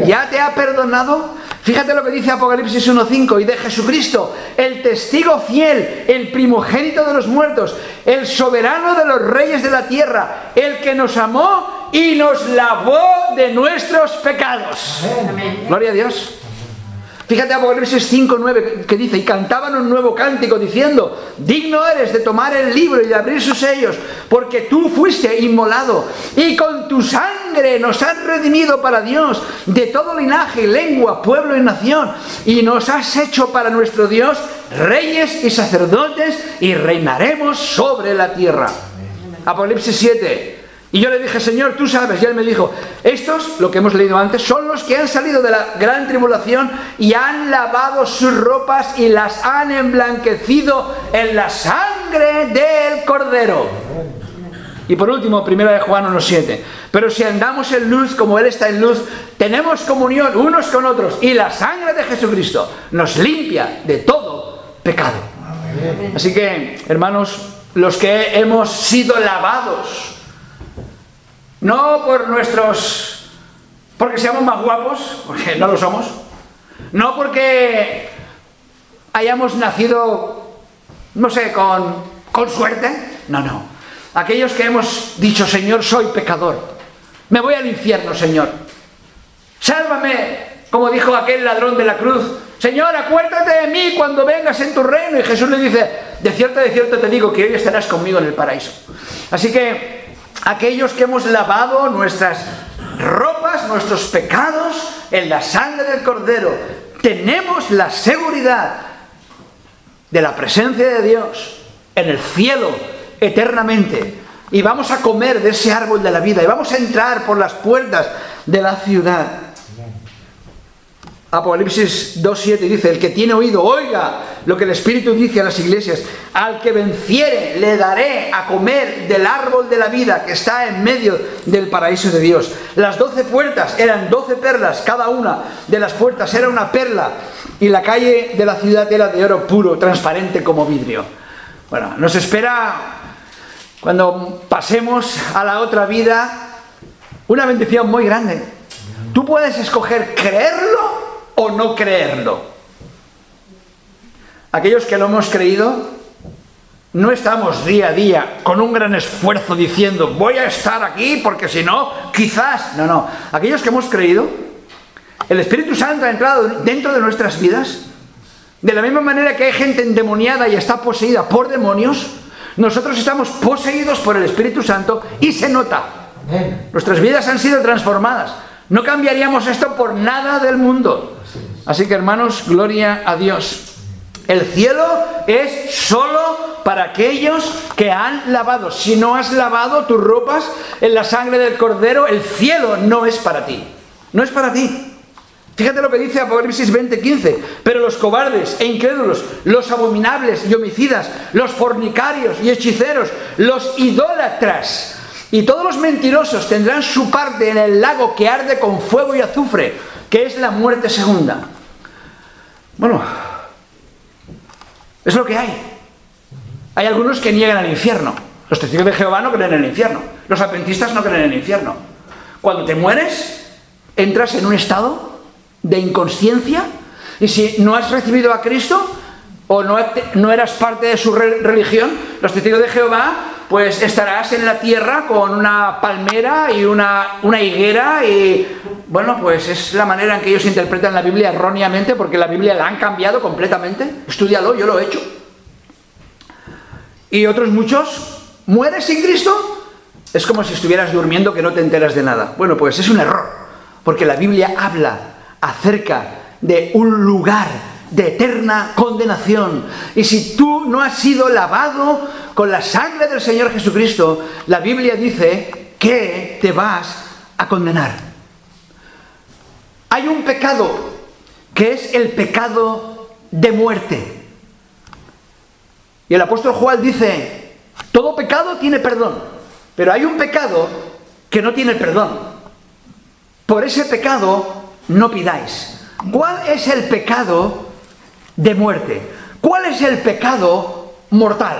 S1: ¿Ya te ha perdonado? Fíjate lo que dice Apocalipsis 1:5, y de Jesucristo, el testigo fiel, el primogénito de los muertos, el soberano de los reyes de la tierra, el que nos amó y nos lavó de nuestros pecados.
S2: Amén.
S1: Gloria a Dios. Fíjate Apocalipsis 5:9 que dice, y cantaban un nuevo cántico diciendo, digno eres de tomar el libro y de abrir sus sellos, porque tú fuiste inmolado y con tu sangre nos has redimido para Dios de todo linaje, lengua, pueblo y nación, y nos has hecho para nuestro Dios reyes y sacerdotes y reinaremos sobre la tierra. Apocalipsis 7. Y yo le dije, Señor, tú sabes. Y él me dijo, estos, lo que hemos leído antes, son los que han salido de la gran tribulación y han lavado sus ropas y las han emblanquecido en la sangre del Cordero. Y por último, 1 de Juan 1:7. Pero si andamos en luz como Él está en luz, tenemos comunión unos con otros, y la sangre de Jesucristo nos limpia de todo pecado. Así que, hermanos, los que hemos sido lavados, no porque seamos más guapos, porque no lo somos, no porque hayamos nacido, no sé, con suerte, no. Aquellos que hemos dicho, Señor, soy pecador, me voy al infierno, Señor, sálvame, como dijo aquel ladrón de la cruz, Señor, acuérdate de mí cuando vengas en tu reino. Y Jesús le dice, de cierto te digo que hoy estarás conmigo en el paraíso. Así que aquellos que hemos lavado nuestras ropas, nuestros pecados en la sangre del Cordero, tenemos la seguridad de la presencia de Dios en el cielo eternamente, y vamos a comer de ese árbol de la vida y vamos a entrar por las puertas de la ciudad. Apocalipsis 2:7 dice, el que tiene oído, oiga lo que el Espíritu dice a las iglesias. Al que venciere le daré a comer del árbol de la vida que está en medio del paraíso de Dios. Las 12 puertas eran 12 perlas, cada una de las puertas era una perla, y la calle de la ciudad era de oro puro, transparente como vidrio. Bueno, nos espera, cuando pasemos a la otra vida, una bendición muy grande. Tú puedes escoger creerlo o no creerlo. Aquellos que lo hemos creído, no estamos día a día con un gran esfuerzo diciendo, voy a estar aquí porque si no, quizás. No. Aquellos que hemos creído, el Espíritu Santo ha entrado dentro de nuestras vidas. De la misma manera que hay gente endemoniada y está poseída por demonios, nosotros estamos poseídos por el Espíritu Santo y se nota. Nuestras vidas han sido transformadas. No cambiaríamos esto por nada del mundo. Así que, hermanos, gloria a Dios. El cielo es solo para aquellos que han lavado. Si no has lavado tus ropas en la sangre del Cordero, el cielo no es para ti. No es para ti. Fíjate lo que dice Apocalipsis 20:15. Pero los cobardes e incrédulos, los abominables y homicidas, los fornicarios y hechiceros, los idólatras y todos los mentirosos tendrán su parte en el lago que arde con fuego y azufre, que es la muerte segunda. Bueno, es lo que hay. Hay algunos que niegan al infierno. Los testigos de Jehová no creen en el infierno. Los adventistas no creen en el infierno. Cuando te mueres, entras en un estado de inconsciencia, y si no has recibido a Cristo o no eras parte de su religión, los testigos de Jehová, pues estarás en la tierra con una palmera y una higuera, y bueno, pues es la manera en que ellos interpretan la Biblia erróneamente, porque la Biblia la han cambiado completamente. Estúdialo, yo lo he hecho. Y otros muchos, ¿mueres sin Cristo? Es como si estuvieras durmiendo que no te enteras de nada. Bueno, pues es un error, porque la Biblia habla acerca de un lugar de eterna condenación. Y si tú no has sido lavado con la sangre del Señor Jesucristo, la Biblia dice que te vas a condenar. Hay un pecado que es el pecado de muerte. Y el apóstol Juan dice, todo pecado tiene perdón, pero hay un pecado que no tiene perdón. Por ese pecado no pidáis. ¿Cuál es el pecado de muerte? ¿Cuál es el pecado mortal?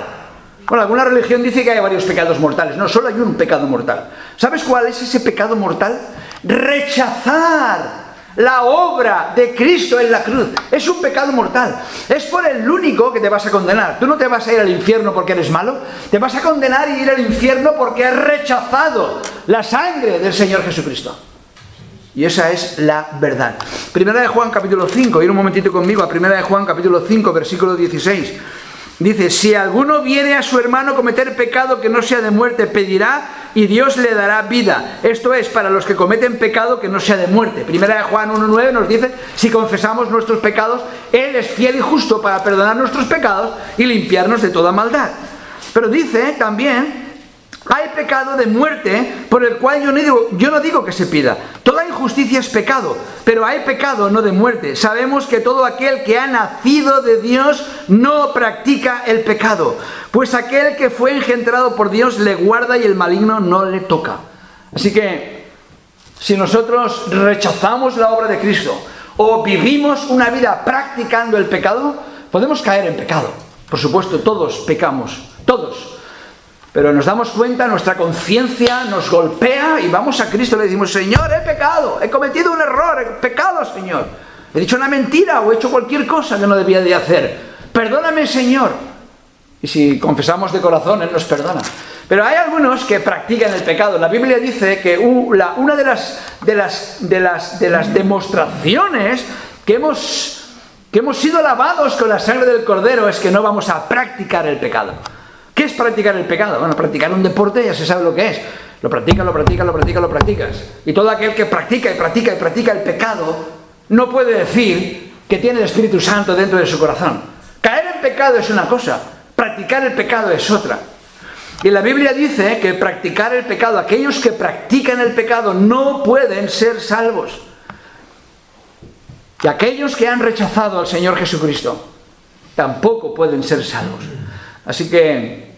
S1: Bueno, alguna religión dice que hay varios pecados mortales. No, solo hay un pecado mortal. ¿Sabes cuál es ese pecado mortal? Rechazar la obra de Cristo en la cruz. Es un pecado mortal. Es por el único que te vas a condenar. Tú no te vas a ir al infierno porque eres malo. Te vas a condenar y ir al infierno porque has rechazado la sangre del Señor Jesucristo. Y esa es la verdad. Primera de Juan capítulo 5. Ir un momentito conmigo a Primera de Juan capítulo 5, versículo 16. Dice, si alguno viere a su hermano cometer pecado que no sea de muerte, pedirá y Dios le dará vida. Esto es para los que cometen pecado que no sea de muerte. Primera de Juan 1:9 nos dice, si confesamos nuestros pecados, Él es fiel y justo para perdonar nuestros pecados y limpiarnos de toda maldad. Pero dice también, hay pecado de muerte por el cual yo no digo que se pida. Toda injusticia es pecado, pero hay pecado no de muerte. Sabemos que todo aquel que ha nacido de Dios no practica el pecado, pues aquel que fue engendrado por Dios le guarda y el maligno no le toca. Así que, si nosotros rechazamos la obra de Cristo o vivimos una vida practicando el pecado, podemos caer en pecado. Por supuesto, todos pecamos, todos. Pero nos damos cuenta, nuestra conciencia nos golpea y vamos a Cristo y le decimos, Señor, he pecado, he cometido un error, he pecado, Señor. He dicho una mentira o he hecho cualquier cosa que no debía de hacer. Perdóname, Señor. Y si confesamos de corazón, Él nos perdona. Pero hay algunos que practican el pecado. La Biblia dice que una de las demostraciones que hemos sido lavados con la sangre del Cordero es que no vamos a practicar el pecado. ¿Qué es practicar el pecado? Bueno, practicar un deporte ya se sabe lo que es. Lo practicas. Y todo aquel que practica el pecado no puede decir que tiene el Espíritu Santo dentro de su corazón. Caer en pecado es una cosa, practicar el pecado es otra. Y la Biblia dice que practicar el pecado, aquellos que practican el pecado no pueden ser salvos. Y aquellos que han rechazado al Señor Jesucristo tampoco pueden ser salvos. Así que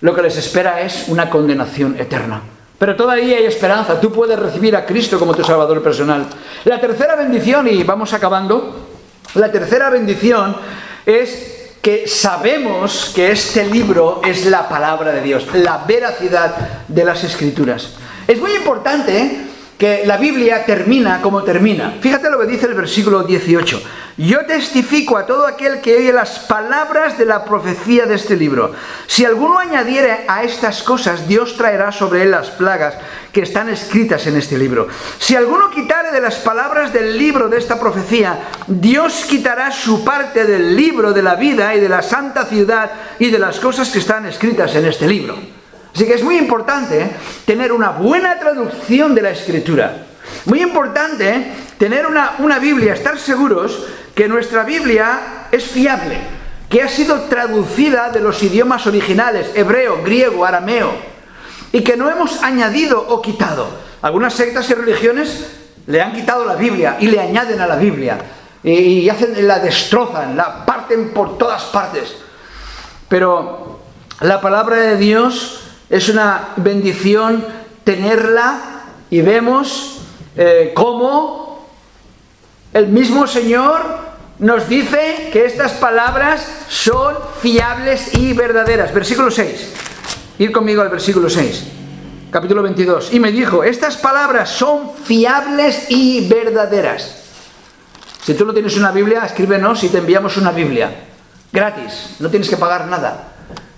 S1: lo que les espera es una condenación eterna. Pero todavía hay esperanza. Tú puedes recibir a Cristo como tu Salvador personal. La tercera bendición, y vamos acabando, la tercera bendición es que sabemos que este libro es la palabra de Dios, la veracidad de las Escrituras. Es muy importante que la Biblia termina como termina. Fíjate lo que dice el versículo 18. Yo testifico a todo aquel que oye las palabras de la profecía de este libro. Si alguno añadiere a estas cosas, Dios traerá sobre él las plagas que están escritas en este libro. Si alguno quitare de las palabras del libro de esta profecía, Dios quitará su parte del libro de la vida y de la santa ciudad y de las cosas que están escritas en este libro. Así que es muy importante tener una buena traducción de la Escritura. Muy importante tener una Biblia, estar seguros que nuestra Biblia es fiable, que ha sido traducida de los idiomas originales, hebreo, griego, arameo, y que no hemos añadido o quitado. Algunas sectas y religiones le han quitado la Biblia y le añaden a la Biblia, y la destrozan, la parten por todas partes. Pero la palabra de Dios es una bendición tenerla, y vemos cómo el mismo Señor nos dice que estas palabras son fiables y verdaderas. Versículo 6. Ir conmigo al versículo 6. Capítulo 22. Y me dijo, estas palabras son fiables y verdaderas. Si tú no tienes una Biblia, escríbenos y te enviamos una Biblia. Gratis, no tienes que pagar nada.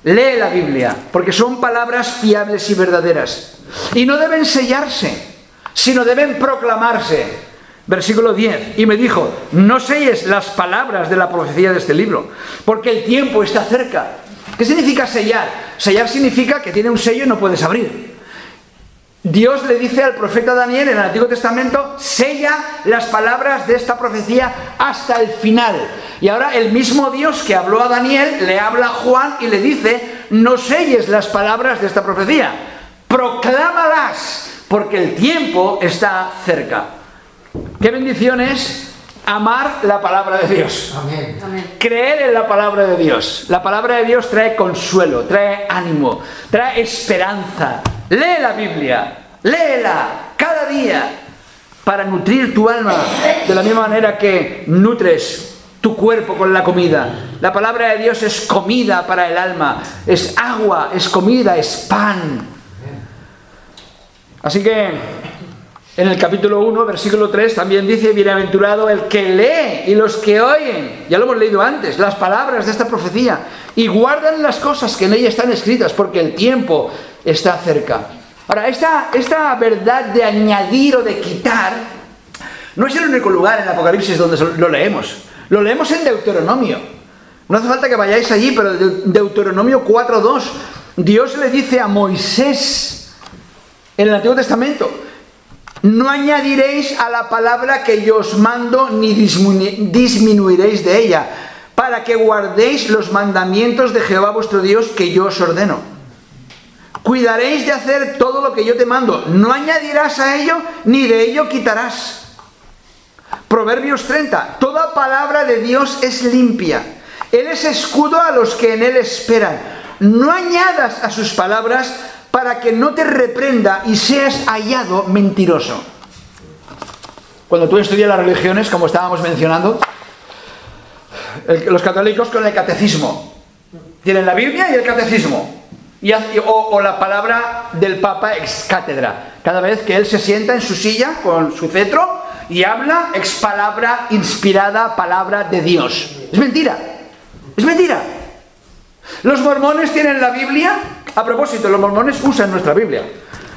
S1: Lee la Biblia, porque son palabras fiables y verdaderas. Y no deben sellarse, sino deben proclamarse. Versículo 10. Y me dijo, no selles las palabras de la profecía de este libro, porque el tiempo está cerca. ¿Qué significa sellar? Sellar significa que tiene un sello y no puedes abrir. Dios le dice al profeta Daniel en el Antiguo Testamento, sella las palabras de esta profecía hasta el final. Y ahora el mismo Dios que habló a Daniel le habla a Juan y le dice, no selles las palabras de esta profecía, proclámalas, porque el tiempo está cerca. Qué bendición es amar la palabra de Dios.
S2: Amén.
S1: Creer en la palabra de Dios. La palabra de Dios trae consuelo, trae ánimo, trae esperanza. Lee la Biblia, léela cada día para nutrir tu alma de la misma manera que nutres tu cuerpo con la comida. La palabra de Dios es comida para el alma, es agua, es comida, es pan. Así que En el capítulo 1, versículo 3, también dice: bienaventurado el que lee y los que oyen, ya lo hemos leído antes, las palabras de esta profecía y guardan las cosas que en ella están escritas, porque el tiempo está cerca. Ahora, esta verdad de añadir o de quitar no es el único lugar en Apocalipsis donde lo leemos. Lo leemos en Deuteronomio. No hace falta que vayáis allí, pero Deuteronomio 4:2, Dios le dice a Moisés en el Antiguo Testamento: no añadiréis a la palabra que yo os mando, ni disminuiréis de ella, para que guardéis los mandamientos de Jehová vuestro Dios que yo os ordeno. Cuidaréis de hacer todo lo que yo te mando. No añadirás a ello, ni de ello quitarás. Proverbios 30. Toda palabra de Dios es limpia. Él es escudo a los que en él esperan. No añadas a sus palabras, para que no te reprenda y seas hallado mentiroso. Cuando tú estudias las religiones, como estábamos mencionando, los católicos con el catecismo tienen la Biblia y el catecismo, o la palabra del Papa ex cátedra. Cada vez que él se sienta en su silla con su cetro y habla, ex palabra inspirada, palabra de Dios. Es mentira, es mentira. Los mormones tienen la Biblia. A propósito, los mormones usan nuestra Biblia.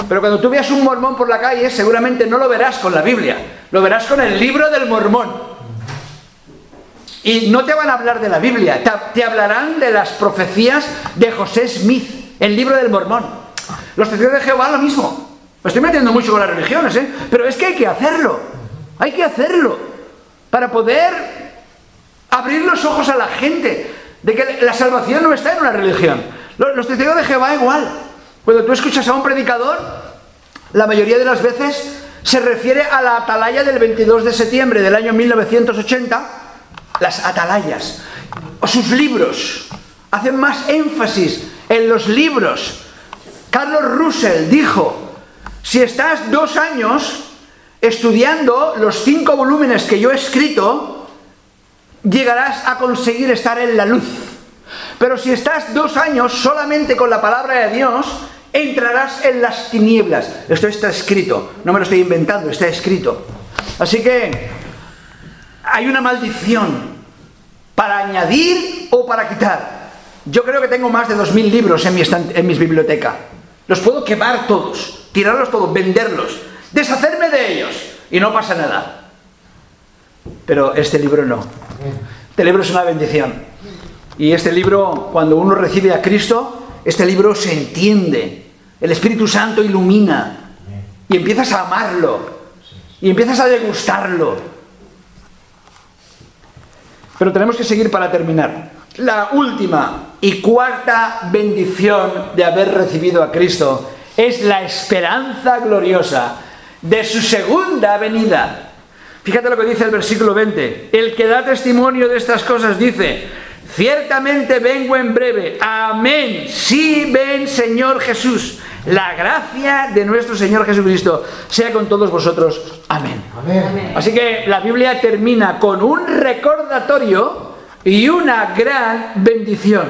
S1: Pero cuando tú veas un mormón por la calle, seguramente no lo verás con la Biblia. Lo verás con el libro del mormón. Y no te van a hablar de la Biblia. Te hablarán de las profecías de José Smith, el libro del mormón. Los testigos de Jehová lo mismo. Me estoy metiendo mucho con las religiones, ¿eh? Pero es que hay que hacerlo. Hay que hacerlo. Para poder abrir los ojos a la gente de que la salvación no está en una religión. Los testigos de Jehová igual. Cuando tú escuchas a un predicador, la mayoría de las veces se refiere a la atalaya del 22 de septiembre del año 1980, las atalayas, o sus libros. Hacen más énfasis en los libros. Carlos Russell dijo: si estás 2 años estudiando los 5 volúmenes que yo he escrito, llegarás a conseguir estar en la luz. Pero si estás 2 años solamente con la palabra de Dios, entrarás en las tinieblas. Esto está escrito, no me lo estoy inventando, está escrito. Así que hay una maldición para añadir o para quitar. Yo creo que tengo más de 2000 libros en mi biblioteca. Los puedo quemar todos, tirarlos todos, venderlos, deshacerme de ellos y no pasa nada. Pero este libro no. Este libro es una bendición. Y este libro, cuando uno recibe a Cristo, este libro se entiende. El Espíritu Santo ilumina. Y empiezas a amarlo. Y empiezas a degustarlo. Pero tenemos que seguir para terminar. La última y cuarta bendición de haber recibido a Cristo es la esperanza gloriosa de su segunda venida. Fíjate lo que dice el versículo 20. El que da testimonio de estas cosas dice: ciertamente vengo en breve. Amén. Sí, ven, Señor Jesús. La gracia de nuestro Señor Jesucristo sea con todos vosotros. Amén. Amén. Así que la Biblia termina con un recordatorio y una gran bendición.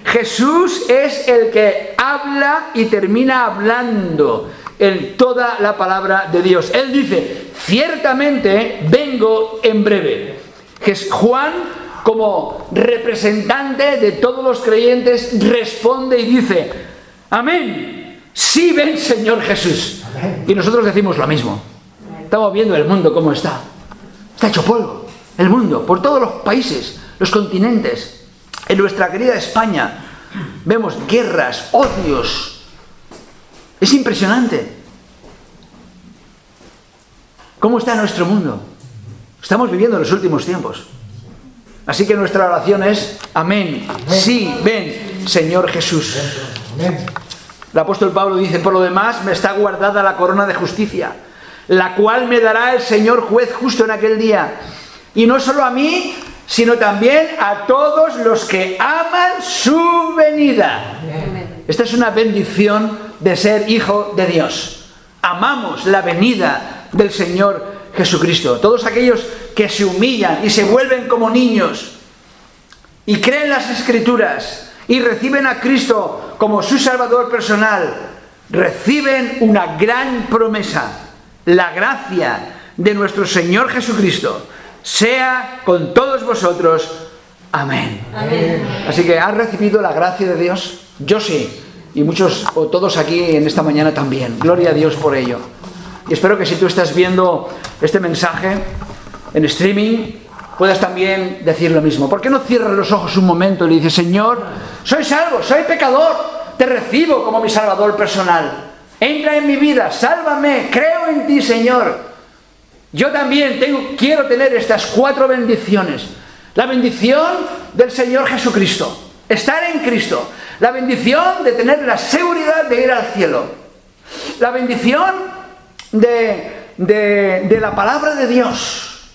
S1: Jesús es el que habla y termina hablando en toda la palabra de Dios. Él dice: ciertamente vengo en breve. Juan, como representante de todos los creyentes, responde y dice: amén, sí, ven, Señor Jesús. Amén. Y nosotros decimos lo mismo. Estamos viendo el mundo cómo está. Está hecho polvo, el mundo, por todos los países, los continentes. En nuestra querida España vemos guerras, odios. Es impresionante. ¿Cómo está nuestro mundo? Estamos viviendo los últimos tiempos. Así que nuestra oración es: amén, sí, ven, Señor Jesús. Amén. El apóstol Pablo dice: por lo demás me está guardada la corona de justicia, la cual me dará el Señor juez justo en aquel día. Y no solo a mí, sino también a todos los que aman su venida. Amén. Esta es una bendición de ser hijo de Dios. Amamos la venida del Señor Jesucristo. Todos aquellos que se humillan y se vuelven como niños y creen las Escrituras y reciben a Cristo como su Salvador personal, reciben una gran promesa. la gracia de nuestro Señor Jesucristo sea con todos vosotros. Amén.
S2: Amén.
S1: Así que, ¿has recibido la gracia de Dios? Yo sí. Y muchos o todos aquí en esta mañana también. Gloria a Dios por ello. Y espero que si tú estás viendo este mensaje en streaming, puedas también decir lo mismo. ¿Por qué no cierras los ojos un momento y le dices: Señor, soy salvo, soy pecador, te recibo como mi Salvador personal. Entra en mi vida, sálvame, creo en ti, Señor. Yo también quiero tener estas 4 bendiciones. La bendición del Señor Jesucristo, estar en Cristo. La bendición de tener la seguridad de ir al cielo. La bendición de la palabra de Dios.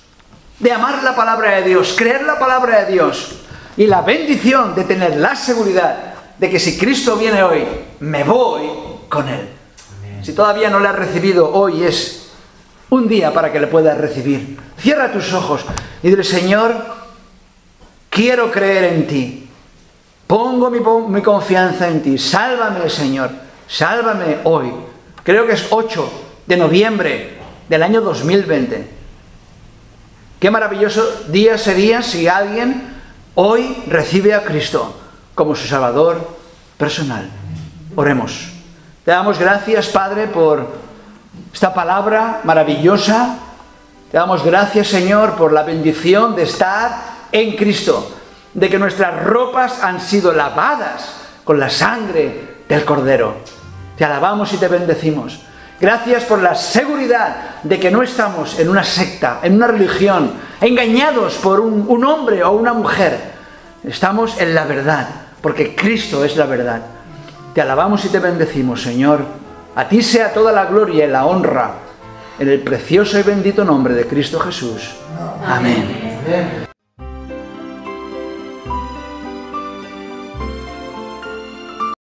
S1: De amar la palabra de Dios, creer la palabra de Dios. Y la bendición de tener la seguridad de que si Cristo viene hoy, me voy con Él. Si todavía no le has recibido, hoy es un día para que le puedas recibir. Cierra tus ojos y dile: Señor, quiero creer en ti. Pongo mi confianza en ti. Sálvame, Señor. Sálvame hoy. Creo que es 8 de noviembre del año 2020. Qué maravilloso día sería si alguien hoy recibe a Cristo como su Salvador personal. Oremos. Te damos gracias, Padre, por esta palabra maravillosa. Te damos gracias, Señor, por la bendición de estar en Cristo, de que nuestras ropas han sido lavadas con la sangre del Cordero. Te alabamos y te bendecimos. Gracias por la seguridad de que no estamos en una secta, en una religión, engañados por un hombre o una mujer. Estamos en la verdad, porque Cristo es la verdad. Te alabamos y te bendecimos, Señor. A ti sea toda la gloria y la honra, en el precioso y bendito nombre de Cristo Jesús. Amén.